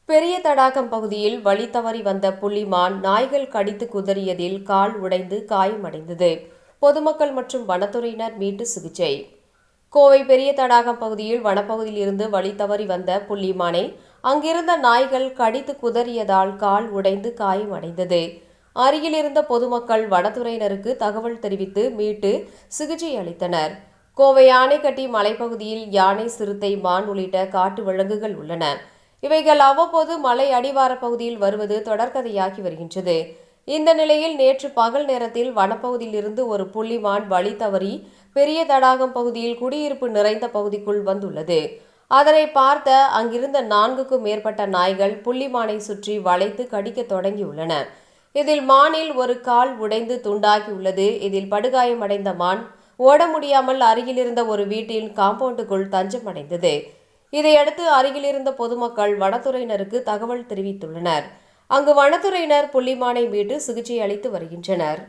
பெரிய தடாகம் பகுதியில் வழி தவறி வந்த புள்ளிமான் நாய்கள் கடித்து குதறியதில் கால் உடைந்து காயமடைந்தது. பொதுமக்கள் மற்றும் வனத்துறையினர் மீட்டு சிகிச்சை. கோவை பெரிய தடாகம் பகுதியில் வனப்பகுதியில் இருந்து வழி தவறி வந்த புள்ளிமானை அங்கிருந்த நாய்கள் கடித்து குதறியதால் கால் உடைந்து காயமடைந்தது. அருகில் இருந்த பொதுமக்கள் வனத்துறையினருக்கு தகவல் தெரிவித்து மீட்டு சிகிச்சை அளித்தனர். கோவை ஆனைக்கட்டி மலைப்பகுதியில் யானை, சிறுத்தை, மான் உள்ளிட்ட காட்டு விலங்குகள் உள்ளன. இவைகள் அவ்வப்போது மலை அடிவார பகுதியில் வருவது தொடர்கதையாகி வருகின்றது. இந்த நிலையில் நேற்று பகல் நேரத்தில் வனப்பகுதியில் இருந்து ஒரு புள்ளிமான் வழி தவறி பெரிய தடாகம் பகுதியில் குடியிருப்பு நிறைந்த பகுதிக்குள் வந்துள்ளது. அதனை பார்த்த அங்கிருந்த 4க்கும் மேற்பட்ட நாய்கள் புள்ளிமானை சுற்றி வளைத்து கடிக்க தொடங்கியுள்ளன. இதில் மானில் ஒரு கால் உடைந்து துண்டாகியுள்ளது. இதில் படுகாயமடைந்த மான் ஓட முடியாமல் அருகில் இருந்த ஒரு வீட்டின் காம்பவுண்டுக்குள் தஞ்சமடைந்தது. இதையடுத்து அருகில் இருந்த பொதுமக்கள் வனத்துறையினருக்கு தகவல் தெரிவித்துள்ளனர். அங்கு வனத்துறையினர் புள்ளிமானை மீட்டு சிகிச்சை அளித்து வருகின்றனர்.